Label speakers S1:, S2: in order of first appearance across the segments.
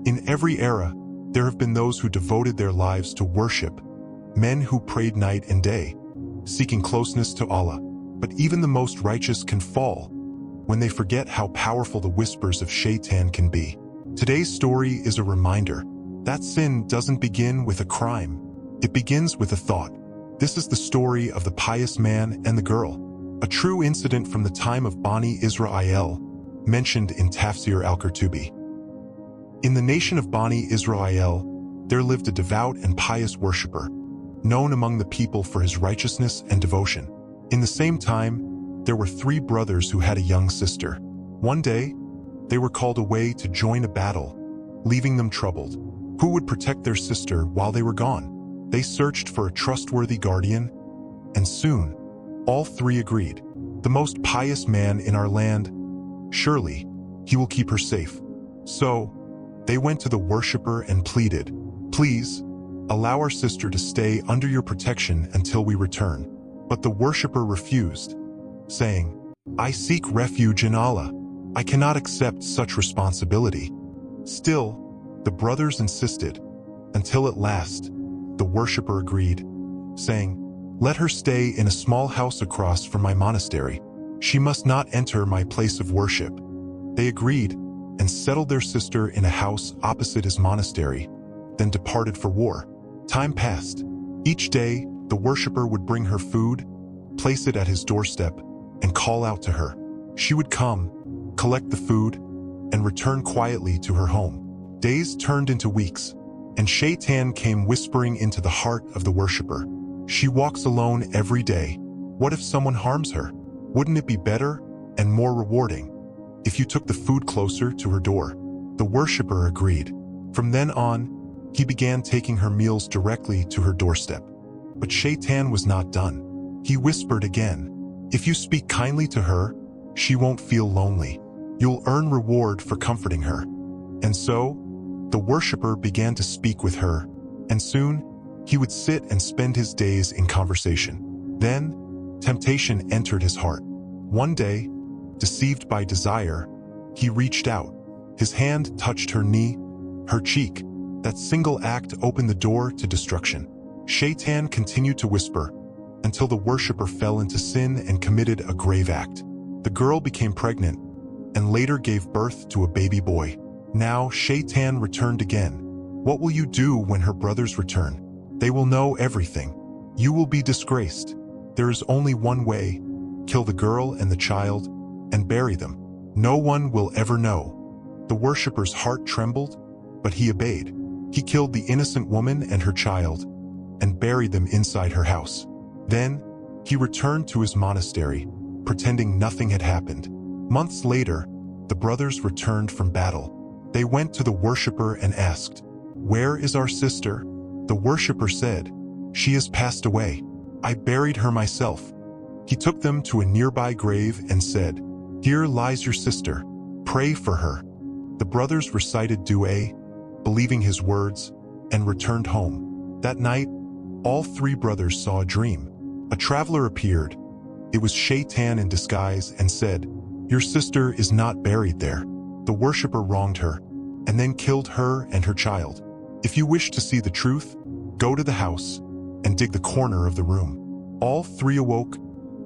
S1: In every era, there have been those who devoted their lives to worship, men who prayed night and day, seeking closeness to Allah. But even the most righteous can fall when they forget how powerful the whispers of Shaytan can be. Today's story is a reminder that sin doesn't begin with a crime. It begins with a thought. This is the story of the pious man and the girl, a true incident from the time of Bani Isra'il, mentioned in Tafseer al-Qurtubi. In the nation of Bani Isra'il, there lived a devout and pious worshipper, known among the people for his righteousness and devotion. In the same time, there were 3 brothers who had a young sister. One day, they were called away to join a battle, leaving them troubled. Who would protect their sister while they were gone? They searched for a trustworthy guardian, and soon, all 3 agreed. The most pious man in our land, surely, he will keep her safe. So, they went to the worshipper and pleaded, "Please, allow our sister to stay under your protection until we return." But the worshipper refused, saying, "I seek refuge in Allah. I cannot accept such responsibility." Still, the brothers insisted, until at last, the worshipper agreed, saying, "Let her stay in a small house across from my monastery. She must not enter my place of worship." They agreed and settled their sister in a house opposite his monastery, then departed for war. Time passed. Each day, the worshipper would bring her food, place it at his doorstep, and call out to her. She would come, collect the food, and return quietly to her home. Days turned into weeks, and Shaytan came whispering into the heart of the worshipper. "She walks alone every day. What if someone harms her? Wouldn't it be better and more rewarding if you took the food closer to her door?" The worshipper agreed. From then on, he began taking her meals directly to her doorstep. But Shaytan was not done. He whispered again, "If you speak kindly to her, she won't feel lonely. You'll earn reward for comforting her." And so, the worshipper began to speak with her, and soon, he would sit and spend his days in conversation. Then, temptation entered his heart. One day, deceived by desire, he reached out. His hand touched her knee, her cheek. That single act opened the door to destruction. Shaytan continued to whisper, until the worshipper fell into sin and committed a grave act. The girl became pregnant, and later gave birth to a baby boy. Now Shaytan returned again. What will you do when her brothers return? They will know everything. You will be disgraced. There is only one way: kill the girl and the child, and bury them. No one will ever know. The worshipper's heart trembled, but he obeyed. He killed the innocent woman and her child, and buried them inside her house. Then, he returned to his monastery, pretending nothing had happened. Months later, the brothers returned from battle. They went to the worshipper and asked, "Where is our sister?" The worshipper said, "She has passed away. I buried her myself." He took them to a nearby grave and said, "Here lies your sister. Pray for her." The brothers recited dua, believing his words, and returned home. That night, all 3 brothers saw a dream. A traveler appeared. It was Shaytan in disguise and said, "Your sister is not buried there." The worshipper wronged her, and then killed her and her child. If you wish to see the truth, go to the house and dig the corner of the room. All 3 awoke,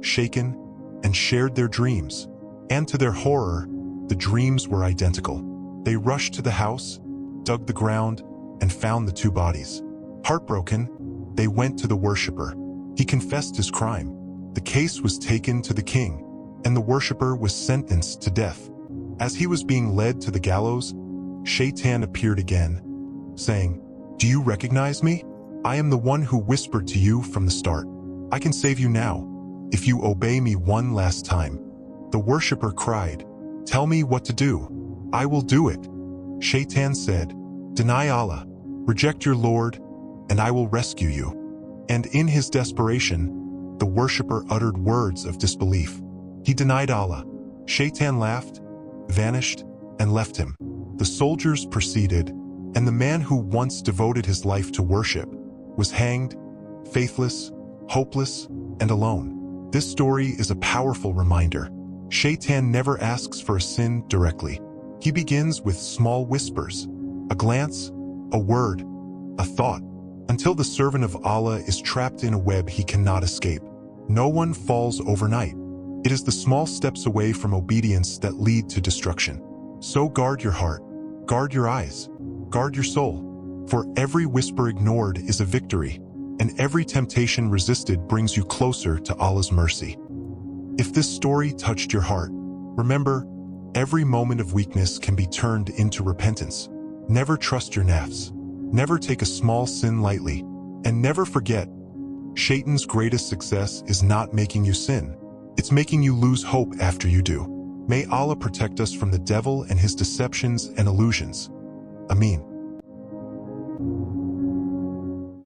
S1: shaken, and shared their dreams. And to their horror, the dreams were identical. They rushed to the house, dug the ground, and found the 2 bodies. Heartbroken, they went to the worshipper. He confessed his crime. The case was taken to the king, and the worshipper was sentenced to death. As he was being led to the gallows, Shaytan appeared again, saying, "Do you recognize me? I am the one who whispered to you from the start. I can save you now, if you obey me one last time." The worshipper cried, "Tell me what to do. I will do it." Shaytan said, "Deny Allah, reject your Lord, and I will rescue you." And in his desperation, the worshipper uttered words of disbelief. He denied Allah. Shaytan laughed, vanished, and left him. The soldiers proceeded, and the man who once devoted his life to worship was hanged, faithless, hopeless, and alone. This story is a powerful reminder. Shaytan never asks for a sin directly. He begins with small whispers, A glance, a word, a thought, until the servant of Allah is trapped in a web he cannot escape. No one falls overnight. It is the small steps away from obedience that lead to destruction. So guard your heart, guard your eyes, guard your soul. For every whisper ignored is a victory, and every temptation resisted brings you closer to Allah's mercy. If this story touched your heart, remember, every moment of weakness can be turned into repentance. Never trust your nafs. Never take a small sin lightly. And never forget, Shaytan's greatest success is not making you sin. It's making you lose hope after you do. May Allah protect us from the devil and his deceptions and illusions. Ameen.